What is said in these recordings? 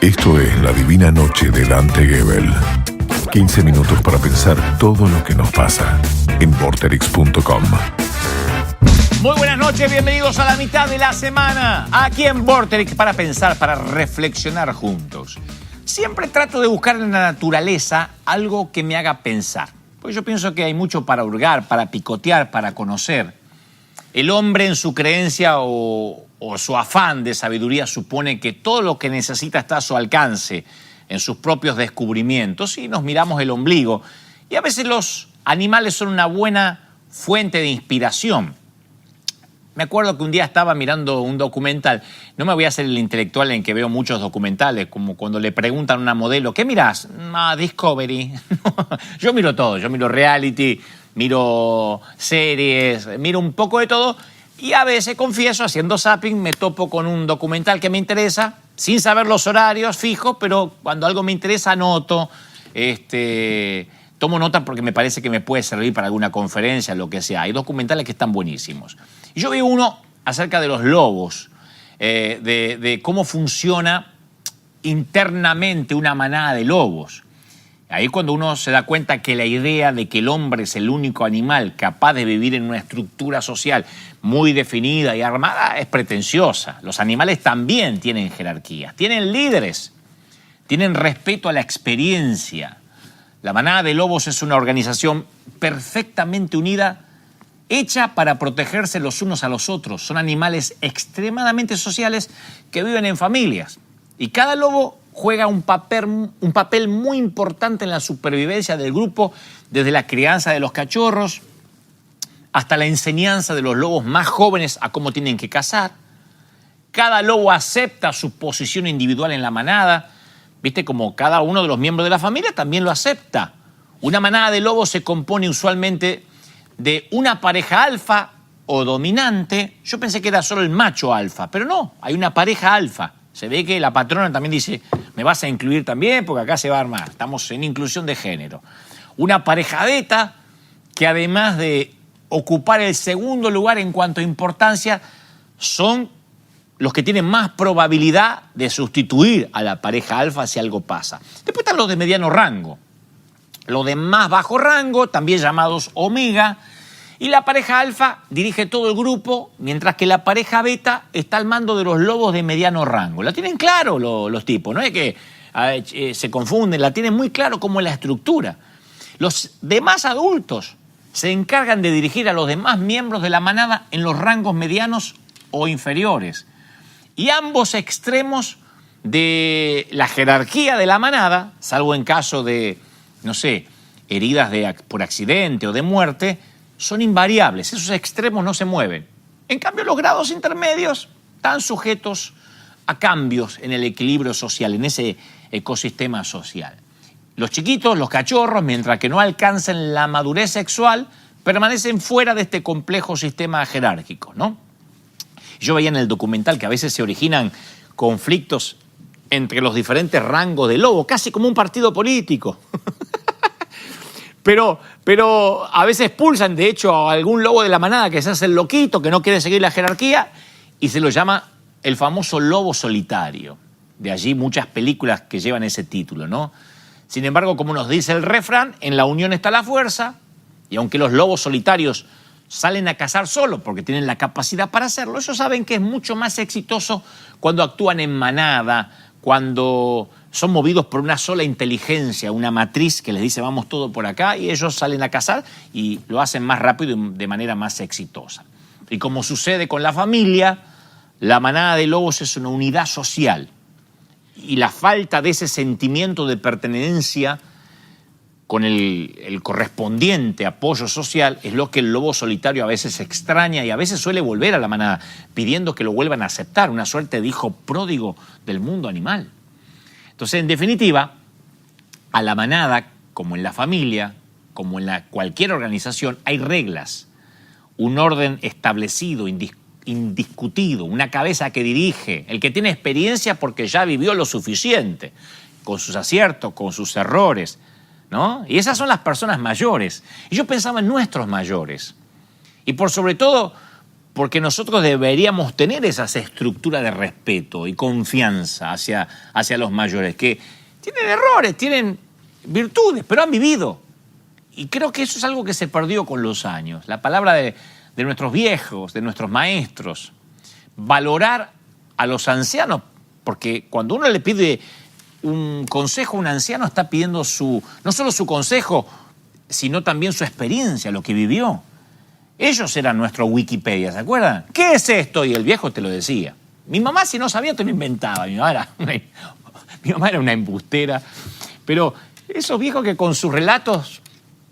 Esto es La Divina Noche de Dante Gebel. 15 minutos para pensar todo lo que nos pasa en Vorterix.com. Muy buenas noches, bienvenidos a la mitad de la semana, aquí en Vorterix, para pensar, para reflexionar juntos. Siempre trato de buscar en la naturaleza algo que me haga pensar, porque yo pienso que hay mucho para hurgar, para picotear, para conocer. El hombre en su creencia o su afán de sabiduría supone que todo lo que necesita está a su alcance, en sus propios descubrimientos, y nos miramos el ombligo. Y a veces los animales son una buena fuente de inspiración. Me acuerdo que un día estaba mirando un documental. No me voy a hacer el intelectual en que veo muchos documentales, como cuando le preguntan a una modelo, ¿qué mirás? Discovery. Yo miro todo, yo miro reality, miro series, miro un poco de todo. Y a veces, confieso, haciendo zapping, me topo con un documental que me interesa, sin saber los horarios fijos, pero cuando algo me interesa, anoto, tomo nota porque me parece que me puede servir para alguna conferencia, lo que sea. Hay documentales que están buenísimos. Y yo vi uno acerca de los lobos, de cómo funciona internamente una manada de lobos. Ahí cuando uno se da cuenta que la idea de que el hombre es el único animal capaz de vivir en una estructura social muy definida y armada es pretenciosa. Los animales también tienen jerarquías, tienen líderes, tienen respeto a la experiencia. La manada de lobos es una organización perfectamente unida, hecha para protegerse los unos a los otros. Son animales extremadamente sociales que viven en familias. Y cada lobo juega un papel muy importante en la supervivencia del grupo, desde la crianza de los cachorros hasta la enseñanza de los lobos más jóvenes a cómo tienen que cazar. Cada lobo acepta su posición individual en la manada. ¿Viste? Como cada uno de los miembros de la familia también lo acepta. Una manada de lobos se compone usualmente de una pareja alfa o dominante. Yo pensé que era solo el macho alfa, pero no, hay una pareja alfa. Se ve que la patrona también dice, me vas a incluir también porque acá se va a armar. Estamos en inclusión de género. Una pareja beta que además de ocupar el segundo lugar en cuanto a importancia, son los que tienen más probabilidad de sustituir a la pareja alfa si algo pasa. Después están los de mediano rango. Los de más bajo rango, también llamados omega. Y la pareja alfa dirige todo el grupo, mientras que la pareja beta está al mando de los lobos de mediano rango. La tienen claro los tipos, no es que se confunden, la tienen muy claro cómo es la estructura. Los demás adultos se encargan de dirigir a los demás miembros de la manada en los rangos medianos o inferiores. Y ambos extremos de la jerarquía de la manada, salvo en caso de, no sé, heridas por accidente o de muerte, son invariables, esos extremos no se mueven. En cambio, los grados intermedios están sujetos a cambios en el equilibrio social, en ese ecosistema social. Los chiquitos, los cachorros, mientras que no alcancen la madurez sexual, permanecen fuera de este complejo sistema jerárquico, ¿no? Yo veía en el documental que a veces se originan conflictos entre los diferentes rangos de lobo, casi como un partido político. Pero a veces expulsan, de hecho, a algún lobo de la manada que se hace el loquito, que no quiere seguir la jerarquía, y se lo llama el famoso lobo solitario. De allí muchas películas que llevan ese título, ¿no? Sin embargo, como nos dice el refrán, en la unión está la fuerza, y aunque los lobos solitarios salen a cazar solo porque tienen la capacidad para hacerlo, ellos saben que es mucho más exitoso cuando actúan en manada, cuando son movidos por una sola inteligencia, una matriz que les dice vamos todo por acá, y ellos salen a cazar y lo hacen más rápido y de manera más exitosa. Y como sucede con la familia, la manada de lobos es una unidad social, y la falta de ese sentimiento de pertenencia con el correspondiente apoyo social es lo que el lobo solitario a veces extraña y a veces suele volver a la manada pidiendo que lo vuelvan a aceptar, una suerte de hijo pródigo del mundo animal. Entonces, en definitiva, a la manada, como en la familia, como en cualquier organización, hay reglas, un orden establecido, indiscutido, una cabeza que dirige, el que tiene experiencia porque ya vivió lo suficiente, con sus aciertos, con sus errores, ¿no? Y esas son las personas mayores. Y yo pensaba en nuestros mayores. Y por sobre todo, porque nosotros deberíamos tener esas estructuras de respeto y confianza hacia los mayores, que tienen errores, tienen virtudes, pero han vivido. Y creo que eso es algo que se perdió con los años. La palabra de nuestros viejos, de nuestros maestros. Valorar a los ancianos, porque cuando uno le pide un consejo a un anciano, está pidiendo no solo su consejo, sino también su experiencia, lo que vivió. Ellos eran nuestro Wikipedia, ¿se acuerdan? ¿Qué es esto? Y el viejo te lo decía. Mi mamá, si no sabía, te lo inventaba. Mi mamá era una embustera. Pero esos viejos que con sus relatos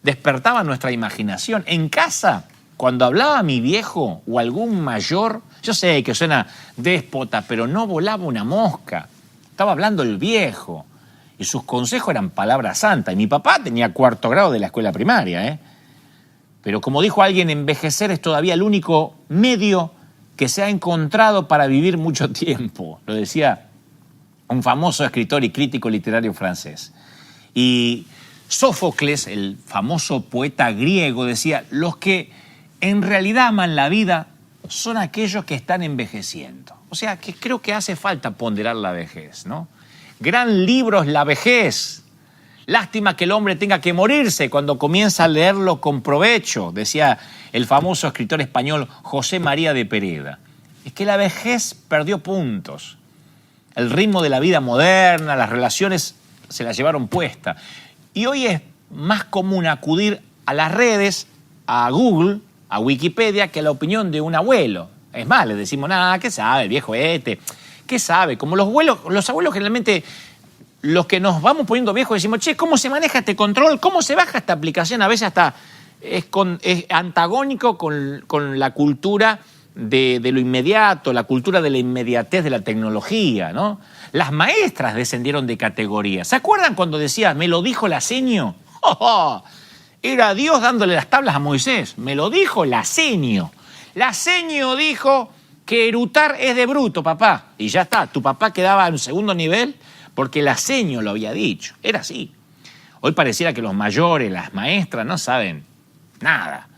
despertaban nuestra imaginación. En casa, cuando hablaba mi viejo o algún mayor, yo sé que suena déspota, pero no volaba una mosca. Estaba hablando el viejo. Y sus consejos eran palabra santa. Y mi papá tenía 4º grado de la escuela primaria, ¿eh? Pero como dijo alguien, envejecer es todavía el único medio que se ha encontrado para vivir mucho tiempo. Lo decía un famoso escritor y crítico literario francés. Y Sófocles, el famoso poeta griego, decía, los que en realidad aman la vida son aquellos que están envejeciendo. O sea, que creo que hace falta ponderar la vejez, ¿no? Gran libro es La vejez. Lástima que el hombre tenga que morirse cuando comienza a leerlo con provecho, decía el famoso escritor español José María de Pereda. Es que la vejez perdió puntos. El ritmo de la vida moderna, las relaciones se las llevaron puesta. Y hoy es más común acudir a las redes, a Google, a Wikipedia, que a la opinión de un abuelo. Es más, le decimos, nada, ¿qué sabe el viejo este? ¿Qué sabe? Como los abuelos generalmente, los que nos vamos poniendo viejos, decimos, che, ¿cómo se maneja este control? ¿Cómo se baja esta aplicación? A veces hasta es antagónico con la cultura de lo inmediato, la cultura de la inmediatez de la tecnología, ¿no? Las maestras descendieron de categoría. ¿Se acuerdan cuando decía, me lo dijo la seño? ¡Oh, oh! Era Dios dándole las tablas a Moisés. Me lo dijo la seño. La seño dijo que erutar es de bruto, papá. Y ya está, tu papá quedaba en segundo nivel porque la seño lo había dicho. Era así. Hoy pareciera que los mayores, las maestras, no saben nada.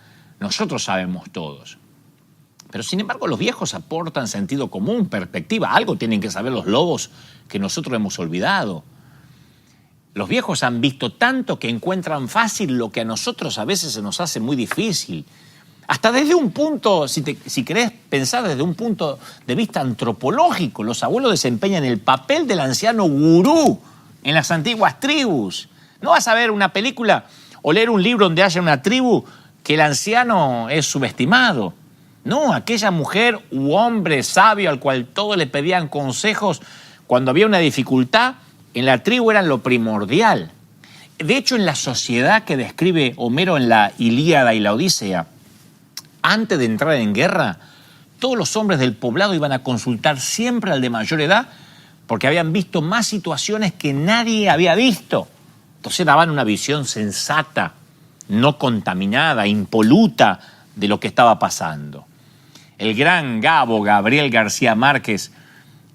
Nosotros sabemos todos. Pero sin embargo los viejos aportan sentido común, perspectiva. Algo tienen que saber los lobos que nosotros hemos olvidado. Los viejos han visto tanto que encuentran fácil lo que a nosotros a veces se nos hace muy difícil. Hasta desde un punto, si querés pensar desde un punto de vista antropológico, los abuelos desempeñan el papel del anciano gurú en las antiguas tribus. No vas a ver una película o leer un libro donde haya una tribu que el anciano es subestimado. No, aquella mujer u hombre sabio al cual todos le pedían consejos cuando había una dificultad, en la tribu eran lo primordial. De hecho, en la sociedad que describe Homero en la Ilíada y la Odisea, antes de entrar en guerra, todos los hombres del poblado iban a consultar siempre al de mayor edad porque habían visto más situaciones que nadie había visto. Entonces daban una visión sensata, no contaminada, impoluta de lo que estaba pasando. El gran Gabo, Gabriel García Márquez,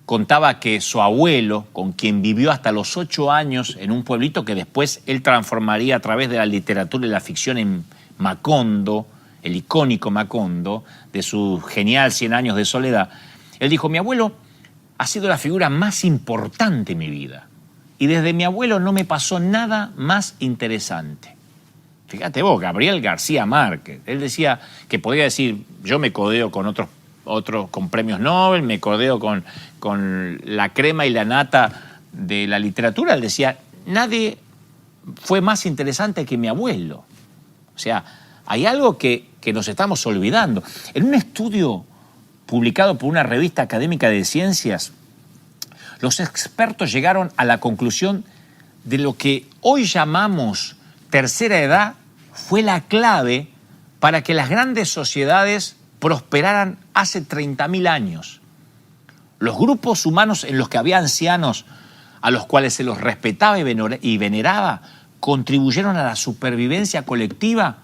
contaba que su abuelo, con quien vivió hasta los 8 años en un pueblito que después él transformaría a través de la literatura y la ficción en Macondo, el icónico Macondo, de su genial 100 años de soledad, él dijo, mi abuelo ha sido la figura más importante en mi vida. Y desde mi abuelo no me pasó nada más interesante. Fíjate vos, Gabriel García Márquez. Él decía que podía decir, yo me codeo con otros con premios Nobel, me codeo con la crema y la nata de la literatura. Él decía, nadie fue más interesante que mi abuelo. O sea, hay algo que nos estamos olvidando. En un estudio publicado por una revista académica de ciencias, los expertos llegaron a la conclusión de lo que hoy llamamos tercera edad fue la clave para que las grandes sociedades prosperaran hace 30.000 años. Los grupos humanos en los que había ancianos a los cuales se los respetaba y veneraba contribuyeron a la supervivencia colectiva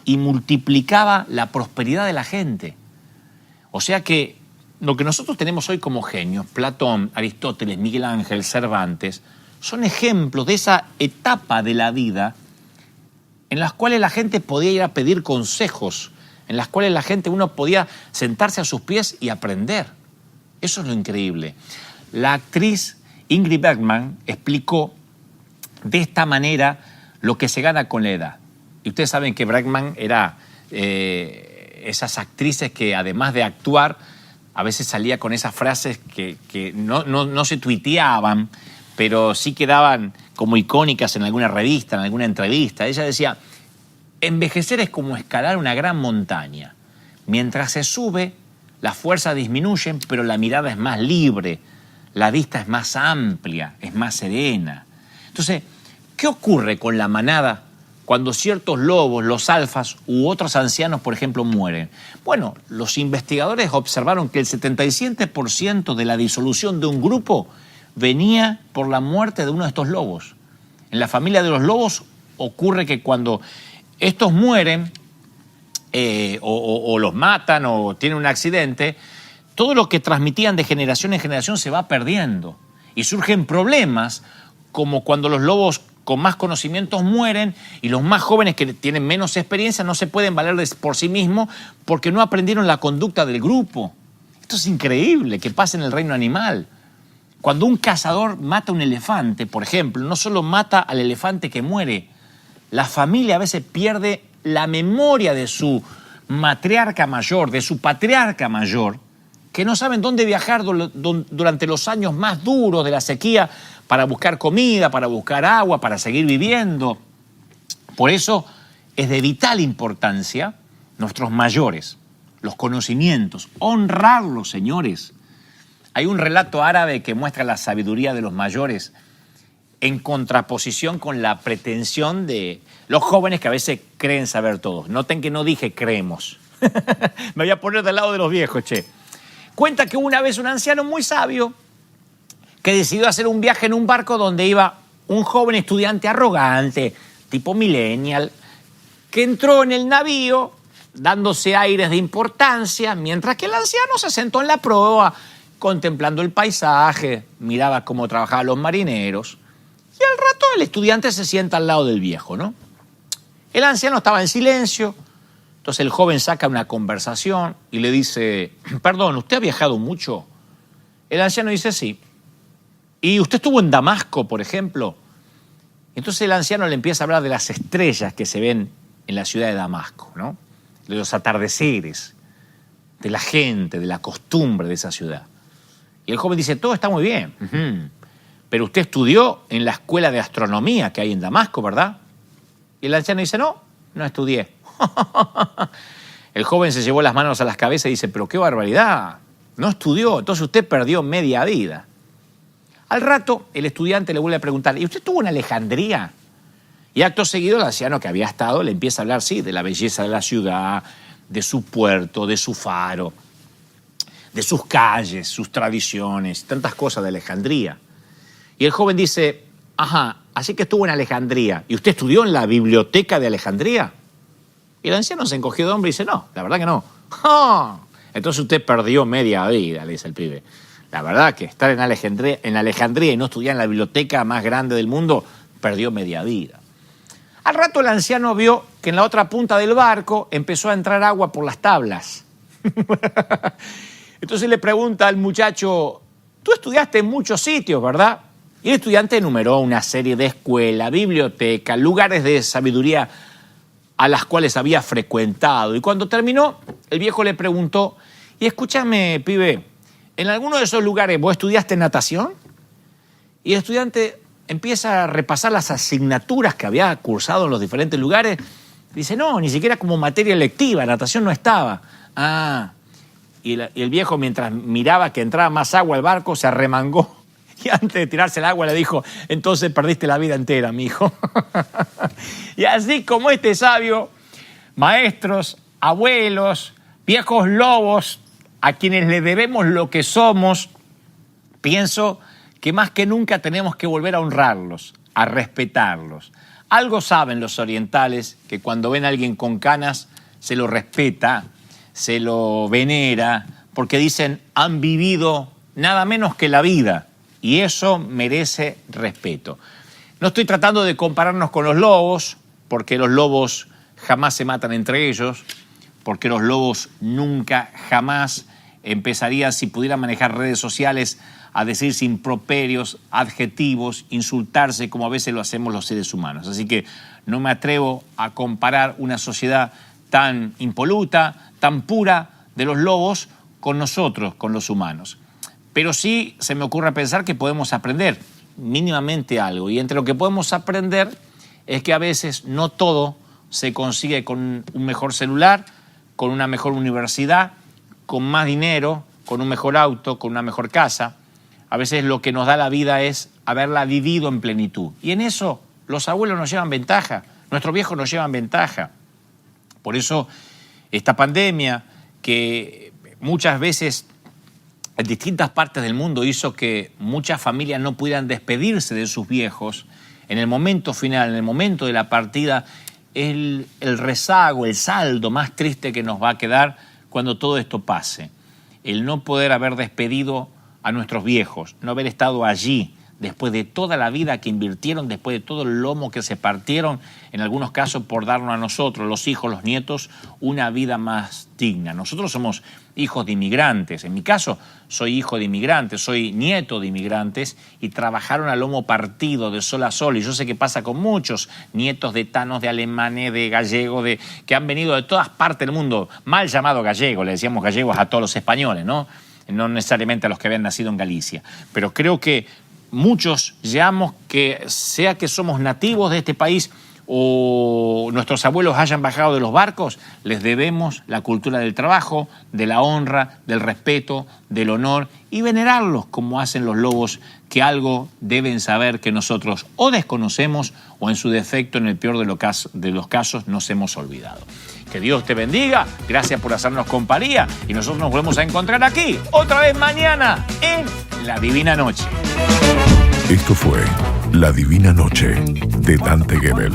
y multiplicaba la prosperidad de la gente. O sea que lo que nosotros tenemos hoy como genios, Platón, Aristóteles, Miguel Ángel, Cervantes, son ejemplos de esa etapa de la vida en las cuales la gente podía ir a pedir consejos en las cuales la gente, uno podía sentarse a sus pies y aprender. Eso es lo increíble. La actriz Ingrid Bergman explicó de esta manera lo que se gana con la edad. Y ustedes saben que Bergman era esas actrices que además de actuar, a veces salía con esas frases que no se tuiteaban, pero sí quedaban como icónicas en alguna revista, en alguna entrevista. Ella decía, envejecer es como escalar una gran montaña. Mientras se sube, las fuerzas disminuyen, pero la mirada es más libre, la vista es más amplia, es más serena. Entonces, ¿qué ocurre con la manada cuando ciertos lobos, los alfas u otros ancianos, por ejemplo, mueren? Bueno, los investigadores observaron que el 77% de la disolución de un grupo venía por la muerte de uno de estos lobos. En la familia de los lobos ocurre que cuando estos mueren o los matan o tienen un accidente, todo lo que transmitían de generación en generación se va perdiendo. Y surgen problemas como cuando los lobos con más conocimientos mueren y los más jóvenes que tienen menos experiencia no se pueden valer por sí mismos porque no aprendieron la conducta del grupo. Esto es increíble que pase en el reino animal. Cuando un cazador mata a un elefante, por ejemplo, no solo mata al elefante que muere, la familia a veces pierde la memoria de su matriarca mayor, de su patriarca mayor, que no saben dónde viajar durante los años más duros de la sequía para buscar comida, para buscar agua, para seguir viviendo. Por eso es de vital importancia nuestros mayores, los conocimientos, honrarlos, señores. Hay un relato árabe que muestra la sabiduría de los mayores en contraposición con la pretensión de los jóvenes que a veces creen saber todo. Noten que no dije creemos. Me voy a poner del lado de los viejos, che. Cuenta que una vez un anciano muy sabio que decidió hacer un viaje en un barco donde iba un joven estudiante arrogante, tipo millennial, que entró en el navío dándose aires de importancia, mientras que el anciano se sentó en la proa, contemplando el paisaje, miraba cómo trabajaban los marineros. Y al rato el estudiante se sienta al lado del viejo, ¿no? El anciano estaba en silencio. Entonces el joven saca una conversación y le dice, perdón, ¿usted ha viajado mucho? El anciano dice, sí. ¿Y usted estuvo en Damasco, por ejemplo? Entonces el anciano le empieza a hablar de las estrellas que se ven en la ciudad de Damasco, ¿no? De los atardeceres, de la gente, de la costumbre de esa ciudad. Y el joven dice, todo está muy bien, pero usted estudió en la escuela de astronomía que hay en Damasco, ¿verdad? Y el anciano dice, no estudié. El joven se llevó las manos a las cabezas y dice, pero qué barbaridad, no estudió, entonces usted perdió media vida. Al rato, el estudiante le vuelve a preguntar, ¿y usted estuvo en Alejandría? Y acto seguido, el anciano que había estado le empieza a hablar, sí, de la belleza de la ciudad, de su puerto, de su faro, de sus calles, sus tradiciones, tantas cosas de Alejandría. Y el joven dice, ajá, así que estuvo en Alejandría. ¿Y usted estudió en la biblioteca de Alejandría? Y el anciano se encogió de hombro y dice, no, la verdad que no. ¡Oh! Entonces usted perdió media vida, le dice el pibe. La verdad que estar en Alejandría y no estudiar en la biblioteca más grande del mundo, perdió media vida. Al rato el anciano vio que en la otra punta del barco empezó a entrar agua por las tablas. Entonces le pregunta al muchacho, tú estudiaste en muchos sitios, ¿verdad? Y el estudiante enumeró una serie de escuelas, bibliotecas, lugares de sabiduría a las cuales había frecuentado. Y cuando terminó, el viejo le preguntó, y escúchame, pibe, ¿en alguno de esos lugares vos estudiaste natación? Y el estudiante empieza a repasar las asignaturas que había cursado en los diferentes lugares. Dice, no, ni siquiera como materia electiva, natación no estaba. Ah, y el viejo, mientras miraba que entraba más agua al barco, se arremangó. Y antes de tirarse al agua le dijo, entonces perdiste la vida entera, mijo. Y así como este sabio, maestros, abuelos, viejos lobos, a quienes le debemos lo que somos, pienso que más que nunca tenemos que volver a honrarlos, a respetarlos. Algo saben los orientales, que cuando ven a alguien con canas, se lo respeta, se lo venera, porque dicen, han vivido nada menos que la vida, y eso merece respeto. No estoy tratando de compararnos con los lobos, porque los lobos jamás se matan entre ellos, porque los lobos nunca, jamás empezarían, si pudieran manejar redes sociales, a decirse improperios, adjetivos, insultarse como a veces lo hacemos los seres humanos. Así que no me atrevo a comparar una sociedad tan impoluta, tan pura de los lobos con nosotros, con los humanos. Pero sí se me ocurre pensar que podemos aprender mínimamente algo. Y entre lo que podemos aprender es que a veces no todo se consigue con un mejor celular, con una mejor universidad, con más dinero, con un mejor auto, con una mejor casa. A veces lo que nos da la vida es haberla vivido en plenitud. Y en eso los abuelos nos llevan ventaja, nuestros viejos nos llevan ventaja. Por eso esta pandemia, que muchas veces en distintas partes del mundo hizo que muchas familias no pudieran despedirse de sus viejos, en el momento final, en el momento de la partida, el rezago, el saldo más triste que nos va a quedar cuando todo esto pase. El no poder haber despedido a nuestros viejos, no haber estado allí después de toda la vida que invirtieron, después de todo el lomo que se partieron, en algunos casos por darnos a nosotros, los hijos, los nietos, una vida más digna. Nosotros somos hijos de inmigrantes. En mi caso, soy hijo de inmigrantes, soy nieto de inmigrantes y trabajaron a lomo partido de sol a sol. Y yo sé que pasa con muchos nietos de tanos, de alemanes, de gallegos, que han venido de todas partes del mundo, mal llamado gallego, le decíamos gallegos a todos los españoles, ¿no? No necesariamente a los que habían nacido en Galicia. Pero creo que muchos llevamos que, sea que somos nativos de este país o nuestros abuelos hayan bajado de los barcos, les debemos la cultura del trabajo, de la honra, del respeto, del honor y venerarlos como hacen los lobos, que algo deben saber que nosotros o desconocemos o en su defecto, en el peor de los casos, nos hemos olvidado. Que Dios te bendiga, gracias por hacernos compañía y nosotros nos volvemos a encontrar aquí otra vez mañana en La Divina Noche. Esto fue La Divina Noche de Dante Gebel.